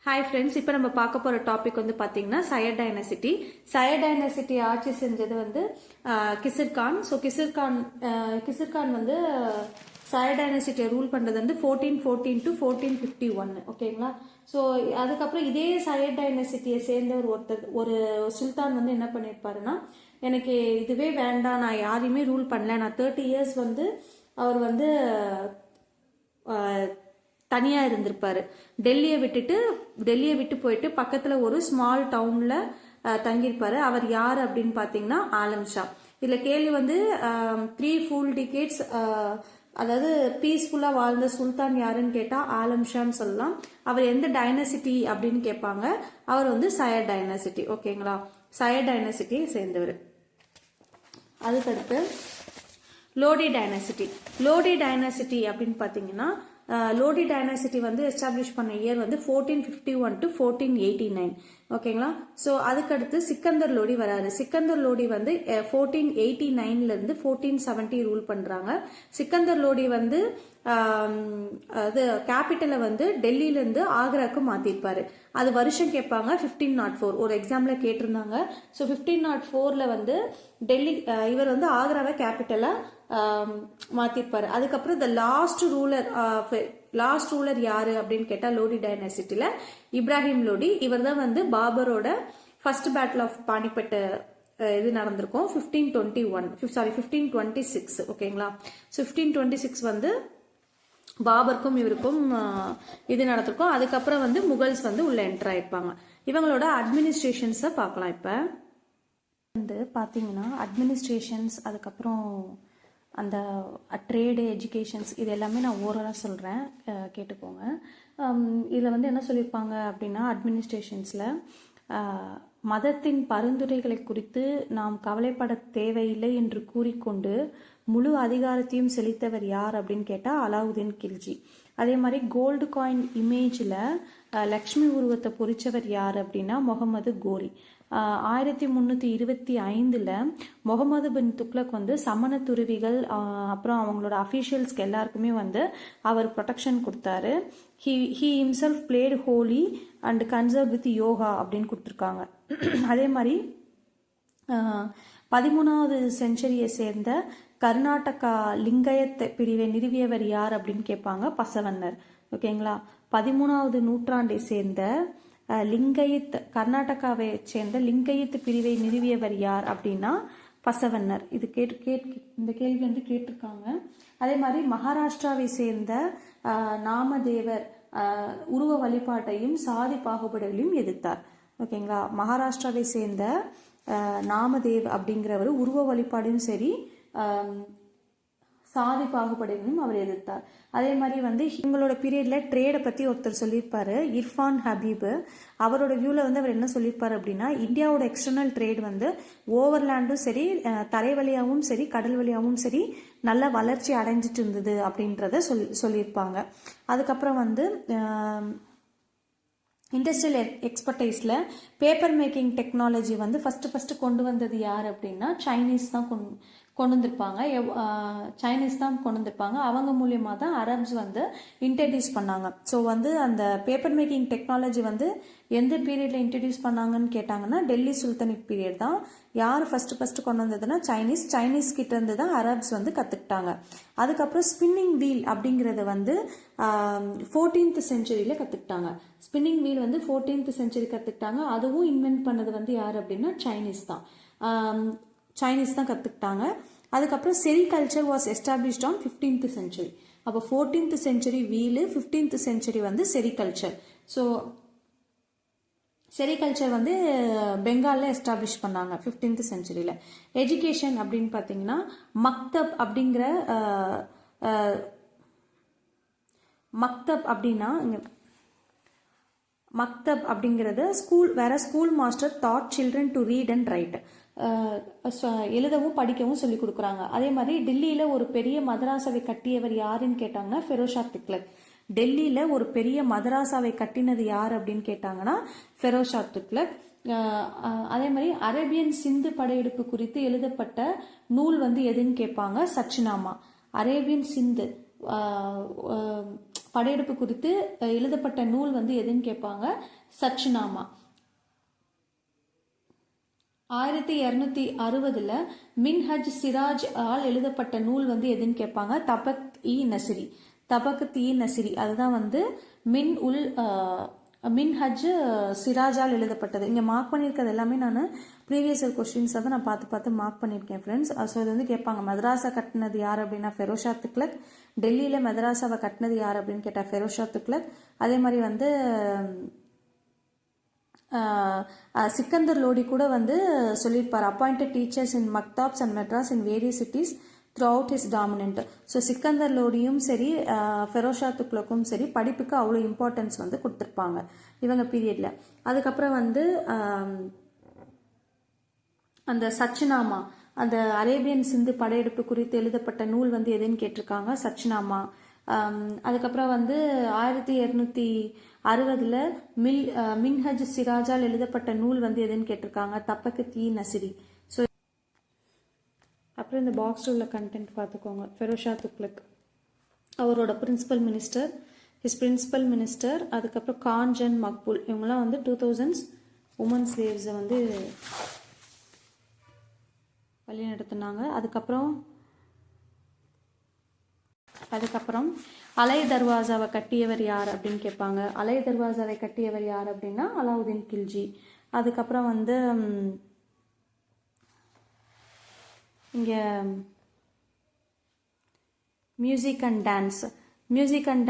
Hi friends, இப்போ நம்ம பார்க்க போகிற டாபிக் வந்து பார்த்தீங்கன்னா சயட் டைனசிட்டி. சயட் டைனசிட்டி ஆட்சி செஞ்சது வந்து கிசிர்கான். ஸோ கிசிர்கான் வந்து சயட் டைனசிட்டியை ரூல் பண்ணுறது வந்து 1414 to 1451. ஓகேங்களா? ஸோ அதுக்கப்புறம் இதே சயட் டைனசிட்டியை சேர்ந்த ஒரு சுல்தான் வந்து என்ன பண்ணியிருப்பாருன்னா, எனக்கு இதுவே வேண்டாம், நான் யாரையுமே ரூல் பண்ணல, நான் 30 இயர்ஸ் வந்து அவர் வந்து தனியாக இருந்திருப்பாரு. டெல்லியை விட்டு போயிட்டு பக்கத்தில் ஒரு ஸ்மால் டவுனில் தங்கியிருப்பாரு. அவர் யார் அப்படின்னு பார்த்தீங்கன்னா ஆலம் ஷா. இதில் கேள்வி வந்து 3 full decades அதாவது பீஸ்ஃபுல்லாக வாழ்ந்த சுல்தான் யாருன்னு கேட்டால் ஆலம் ஷான்னு சொல்லலாம். அவர் எந்த டைனசிட்டி அப்படின்னு கேட்பாங்க. அவர் வந்து சயட் டைனசிட்டி. ஓகேங்களா? சயட் டைனசிட்டியை சேர்ந்தவர். அதுக்கடுத்து லோடி டைனசிட்டி. லோடி டைனசிட்டி அப்படின்னு பார்த்தீங்கன்னா, லோடி டைனசிட்டி வந்து எஸ்டாப்ளிஷ் பண்ண இயர் வந்து 1451 to 1489. ஓகேங்களா? ஸோ அதுக்கடுத்து சிக்கந்தர் லோடி வராரு. சிக்கந்தர் லோடி வந்து 1489 இருந்து 1470 ரூல் பண்றாங்க. சிக்கந்தர் லோடி வந்து அது கேபிட்டலை வந்து டெல்லியில இருந்து ஆக்ராக்கு மாத்திருப்பாரு. அது வருஷம் கேட்பாங்க. 1504 ஒரு எக்ஸாம்ல கேட்டிருந்தாங்க. ஸோ 1504ல வந்து டெல்லி இவர் வந்து ஆக்ராவை கேபிட்டலா மாத்திருப்பாரு. அதுக்கப்புறம் இந்த லாஸ்ட் ரூலர் யாரு அப்படின்னு கேட்டா லோடி டைனசிட்டில இப்ராஹிம் லோடி. இவர் தான் வந்து பாபரோட ஃபர்ஸ்ட் பேட்டில் ஆஃப் பானிபட் இது நடந்திருக்கும் 1526. ஓகேங்களா? ஸோ 1526 வந்து பாபருக்கும் இவருக்கும் இது நடந்திருக்கும். அதுக்கப்புறம் வந்து முகல்ஸ் வந்து உள்ள என்டர் ஆயிருப்பாங்க. இவங்களோட அட்மினிஸ்ட்ரேஷன்ஸை பார்க்கலாம். இப்போ வந்து பார்த்தீங்கன்னா அட்மினிஸ்ட்ரேஷன்ஸ், அதுக்கப்புறம் அந்த ட்ரேடு, எஜுகேஷன்ஸ், இது எல்லாமே நான் ஓரலாக சொல்கிறேன், கேட்டுக்கோங்க. இதில் வந்து என்ன சொல்லியிருப்பாங்க அப்படின்னா, அட்மினிஸ்ட்ரேஷன்ஸில் மதத்தின் பரிந்துரைகளை குறித்து நாம் கவலைப்பட தேவையில்லை என்று கூறிக்கொண்டு முழு அதிகாரத்தையும் செலுத்தவர் யார் அப்படின்னு கேட்டால் அலாவுதீன் கில்ஜி. அதே மாதிரி கோல்டு காயின் இமேஜில் லக்ஷ்மி உருவத்தை பொறிச்சவர் யார் அப்படின்னா முகமது கோரி. 1325 முகமது பின் துக்ளக் வந்து சமண துறவிகள் அப்புறம் அவங்களோட அஃபீஷியல்ஸ்க்கு எல்லாருக்குமே வந்து அவர் ப்ரொடெக்ஷன் கொடுத்தாரு. He himself played Holi and conserve with yoga அப்படின்னு கொடுத்துருக்காங்க. அதே மாதிரி 13வது செஞ்சுரியை சேர்ந்த கர்நாடகா லிங்கயத் பிரிவை நிறுவியவர் யார் அப்படின்னு கேட்பாங்க, பசவன்னர். ஓகேங்களா? 13வது நூற்றாண்டை சேர்ந்த கர்நாடகாவை சேர்ந்த லிங்கயத் பிரிவை நிறுவியவர் யார் அப்படின்னா பசவன்னர். இது இந்த கேள்வி வந்து கேட்டிருக்காங்க. அதே மாதிரி மகாராஷ்டிராவை சேர்ந்த நாமதேவர் உருவ வழிபாட்டையும் சாதி பாகுபாடுகளையும் எதிர்த்தார். ஓகேங்களா? மகாராஷ்டிராவை சேர்ந்த நாமதேவ் அப்படிங்கிறவர் உருவ வழிபாடையும் சரி சாதி பாகுபாடுகளையும் அவர் எதிர்த்தார். அதே மாதிரி வந்து இவங்களோட பீரியட்ல ட்ரேடை பத்தி ஒருத்தர் சொல்லியிருப்பாரு, இர்ஃபான் ஹபீப். அவரோட வியூல வந்து அவர் என்ன சொல்லியிருப்பாரு அப்படின்னா, இந்தியாவோட எக்ஸ்டர்னல் ட்ரேட் வந்து ஓவர்லேண்டும் சரி, தரை வழியாகவும் சரி, கடல் வழியாகவும் சரி நல்ல வளர்ச்சி அடைஞ்சிட்டு இருந்தது அப்படின்றத சொல்லியிருப்பாங்க. அதுக்கப்புறம் வந்து இண்டஸ்ட்ரியல் எக்ஸ்பர்டைஸில் பேப்பர் மேக்கிங் டெக்னாலஜி வந்து ஃபர்ஸ்ட் கொண்டு வந்தது யார் அப்படின்னா சைனீஸ் தான் கொண்டு வந்திருப்பாங்க. அவங்க மூலியமாக தான் அரப்ஸ் வந்து இன்ட்ரடியூஸ் பண்ணாங்க. ஸோ வந்து அந்த பேப்பர் மேக்கிங் டெக்னாலஜி வந்து எந்த பீரியட்ல இன்ட்ரடியூஸ் பண்ணாங்கன்னு கேட்டாங்கன்னா டெல்லி சுல்தானிக் பீரியட் தான். யார் ஃபர்ஸ்ட் கொண்டு வந்ததுன்னா சைனீஸ் கிட்ட இருந்து தான் அரப்ஸ் வந்து கற்றுக்கிட்டாங்க. அதுக்கப்புறம் ஸ்பின்னிங் வீல் அப்படிங்கிறத வந்து 14th செஞ்சுரியில் கற்றுக்கிட்டாங்க. ஸ்பின்னிங் வீல் வந்து 14th செஞ்சுரி கற்றுக்கிட்டாங்க. அதுவும் இன்வென்ட் பண்ணது வந்து யார் அப்படின்னா சைனீஸ் தான் கற்றுக்கிட்டாங்க. அதுக்கப்புறம் sericulture was established on 15th century. அப்போ 14th century wheel, 15th century வந்து செரிகல்ச்சர். ஸோ செரிகல்ச்சர் வந்து பெங்காலில் எஸ்டாப்ளிஷ் பண்ணாங்க 15th செஞ்சுரியில். எஜுகேஷன் அப்படின்னு பார்த்தீங்கன்னா மக்தப் அப்படிங்கிறது school master thought children to read and right. எழுதவும் படிக்கவும் சொல்லி கொடுக்குறாங்க. அதே மாதிரி டெல்லியில ஒரு பெரிய மதராசாவை கட்டியவர் யாருன்னு கேட்டாங்கன்னா ஃபெரோஷா துக்ளக். டெல்லியில ஒரு பெரிய மதராசாவை கட்டினது யார் அப்படின்னு கேட்டாங்கன்னா ஃபெரோஷா துக்ளக். அதே மாதிரி அரேபியன் சிந்து படையெடுப்பு குறித்து எழுதப்பட்ட நூல் வந்து எதுன்னு கேட்பாங்க, சச்சினாமா. அரேபியன் சிந்து படையெடுப்பு குறித்து எழுதப்பட்ட நூல் வந்து எதுன்னு கேட்பாங்க, சச்னாமா. 1260 மின்ஹஜ் சிராஜ் ஆல் எழுதப்பட்ட நூல் வந்து எதுன்னு கேட்பாங்க, தபக்-இ-நசிரி. தபக்-இ-நசிரி அதுதான் வந்து மின்ஹஜ் சிராஜால் எழுதப்பட்டது. இங்கே மார்க் பண்ணியிருக்கிறது எல்லாமே நான் ப்ரீவியஸ் இயர் கொஸ்டின்ஸை தான் நான் பார்த்து மார்க் பண்ணியிருக்கேன் ஃப்ரெண்ட்ஸ். ஸோ இது வந்து கேட்பாங்க, மதராசா கட்டினது யார் அப்படின்னா ஃபெரோஷா துக்ளக். டெல்லியில் மதராசாவை கட்டினது யார் அப்படின்னு கேட்டால் ஃபெரோஷா துக்ளக். அதே மாதிரி வந்து சிக்கந்தர் லோடி கூட வந்து சொல்லியிருப்பார், அப்பாயிண்டட் டீச்சர்ஸ் இன் மக்தாப்ஸ் அண்ட் மெட்ராஸ் in various cities through his dominant. So Sikandar லோடியும் சரி ஃபெரோஷா துக்ளக்கும் சரி படிப்புக்கு அவ்வளோ இம்பார்ட்டன்ஸ் வந்து கொடுத்துருப்பாங்க இவங்க பீரியடில். அதுக்கப்புறம் வந்து அந்த சச்னாமா, அந்த அரேபியன் சிந்து படையெடுப்பு குறித்து எழுதப்பட்ட நூல் வந்து எதுன்னு கேட்டிருக்காங்க, சச்னாமா. அதுக்கப்புறம் வந்து 1260 மின்ஹஜ் சிராஜால் எழுதப்பட்ட நூல் வந்து எதுன்னு கேட்டிருக்காங்க, தபக்-இ-நசிரி. ஸோ அப்புறம் இந்த பாக்ஸில் உள்ள கண்டென்ட் பார்த்துக்கோங்க. ஃபெரோஷா துக்ளக் அவரோட பிரின்சிபல் மினிஸ்டர், அதுக்கப்புறம் கான்ஜன் மக்பூல் இவங்கெல்லாம் வந்து 2000s உமன் ஸ்லேவ்ஸை வந்து வழி நடத்தினாங்க. அதுக்கப்புறம் அலை தர்வாசாவை கட்டியவர் யார் அப்படின்னு கேட்பாங்க. அலை தர்வாசாவை கட்டியவர் யார் அப்படின்னா அலாவுதீன் கில்ஜி. அதுக்கப்புறம் வந்து இங்கே மியூசிக் அண்ட்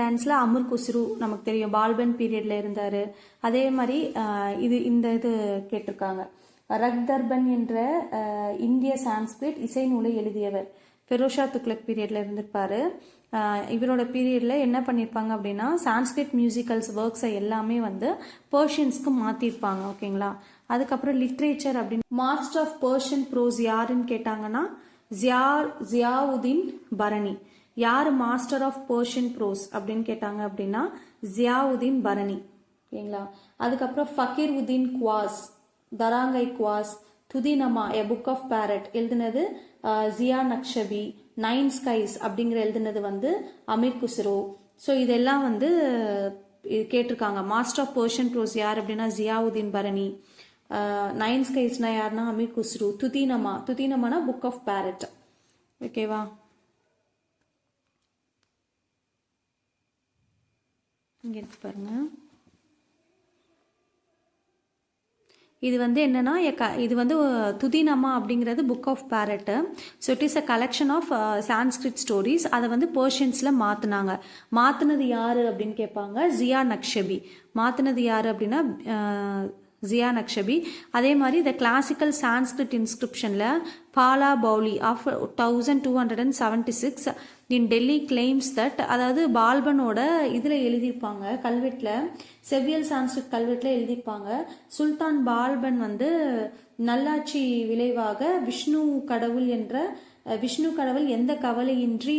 டான்ஸில் அமீர் குஸ்ரு நமக்கு தெரியும், பால்பன் பீரியடில் இருந்தார். அதே மாதிரி இது கேட்டிருக்காங்க, ரக்தர்பன் என்ற இந்திய சான்ஸ்கிரிட் இசை நூலை எழுதியவர் ஃபெரோஷா துக்ளக் பீரியடில் இருந்திருப்பார். இவரோட பீரியடில் என்ன பண்ணியிருப்பாங்க அப்படின்னா சான்ஸ்கிரிட் மியூசிக்கல்ஸ் ஒர்க்ஸை எல்லாமே வந்து பர்ஷியன்ஸ்க்கு மாற்றிருப்பாங்க. ஓகேங்களா. அதுக்கப்புறம் லிட்ரேச்சர் அப்படின்னு மாஸ்டர் ஆஃப் பர்ஷியன் ப்ரோஸ் யாருன்னு கேட்டாங்கன்னா ஜியாவுதீன் பரணி. யார் மாஸ்டர் ஆஃப் பர்ஷியன் ப்ரோஸ் அப்படின்னு கேட்டாங்க அப்படின்னா ஜியாவுதீன் பரணி. ஓகேங்களா. அதுக்கப்புறம் ஃபக்கீர் உதீன் குவாஸ், தராங்கை Qawwas, Tutinama a book of parrot எழுதினது ஜியா நக்ஷபி. 9 ஸ்கைஸ் அப்படிங்கிற எழுதினது வந்து அமீர் குஸ்ரு. ஸோ இதெல்லாம் வந்து கேட்டிருக்காங்க. மாஸ்டர் ஆஃப் பர்ஷியன் ப்ரோஸ் யார் அப்படின்னா ஜியாவுதீன் பரணி. 9 ஸ்கைஸ்னா யாருன்னா அமீர் குஸ்ரு. துதினமானா புக் ஆஃப் பேரட். ஓகேவா. இங்கே இருக்கு பாருங்க. இது வந்து என்னன்னா இது வந்து துதினமா அப்படிங்கிறது book of parrot. So it is a collection of Sanskrit stories. அதை வந்து பர்ஷியன்ஸில் மாற்றினது யார் அப்படின்னு கேட்பாங்க, ஜியா நக்ஷபி. மாற்றினது யார் அப்படின்னா ஜியா நக்ஷபி. அதே மாதிரி இந்த கிளாசிக்கல் சான்ஸ்கிரிட் இன்ஸ்கிரிப்ஷனில் Palam baoli of 1276 in Delhi claims that, அதாவது பால்பனோட இதில் எழுதியிருப்பாங்க, கல்வெட்டில் செவ்வியல் சான்ஸ்கிரிட் கல்வெட்டில் எழுதியிருப்பாங்க, சுல்தான் பால்பன் வந்து நல்லாட்சி விளைவாக விஷ்ணு கடவுள் எந்த கவலையின்றி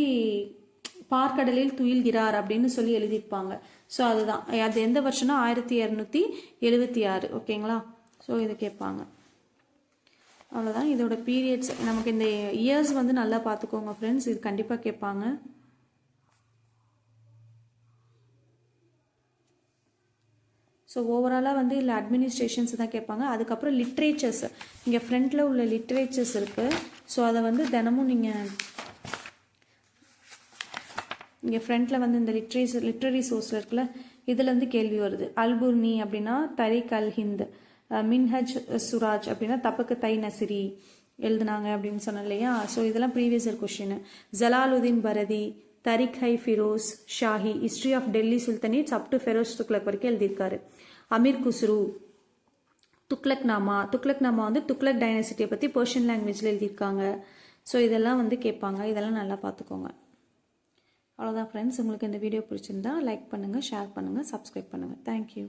பார்க்கடலில் துயில்கிறார் அப்படின்னு சொல்லி எழுதியிருப்பாங்க. ஸோ அதுதான் அது எந்த வருஷம்னா 1276. ஓகேங்களா. ஸோ இது கேட்பாங்க. அவ்வளோதான் இதோட பீரியட்ஸ். நமக்கு இந்த இயர்ஸ் வந்து நல்லா பார்த்துக்கோங்க ஃப்ரெண்ட்ஸ், இது கண்டிப்பாக கேட்பாங்க. ஸோ ஓவராலாக வந்து இதில் அட்மினிஸ்ட்ரேஷன்ஸ் தான் கேட்பாங்க. அதுக்கப்புறம் லிட்ரேச்சர்ஸ், இங்கே ஃப்ரண்ட்டில் உள்ள லிட்ரேச்சர்ஸ் இருக்குது. ஸோ அதை வந்து தினமும் நீங்கள் இங்கே ஃப்ரண்ட்டில் வந்து இந்த லிட்ரரி சோர்ஸில் இருக்குல்ல, இதுலேருந்து கேள்வி வருது. அல்புர்னி அப்படின்னா தரிக் அல் ஹிந்த், மின்ஹஜ் சுராஜ் அப்படின்னா தபக்-இ-நசிரி எழுதுனாங்க அப்படின்னு சொன்னேன் இல்லையா. ஸோ இதெல்லாம் previous year question. Jalaluddin Barani, Tarikh-i-Firoz Shahi, history of Delhi sultanates up to Feroz Tughlaq வரைக்கும் எழுதியிருக்காரு. அமீர் குஸ்ரு, துக்ளக்நாமா வந்து துக்ளக் டைனசிட்டியை பற்றி பர்ஷியன் லாங்குவேஜில் எழுதியிருக்காங்க. ஸோ இதெல்லாம் வந்து கேட்பாங்க. இதெல்லாம் நல்லா பார்த்துக்கோங்க. அவ்வளோதான் ஃப்ரெண்ட்ஸ். உங்களுக்கு இந்த வீடியோ பிடிச்சிருந்தா லைக் பண்ணுங்கள், ஷேர் பண்ணுங்கள், சப்ஸ்கிரைப் பண்ணுங்கள். தேங்க்யூ.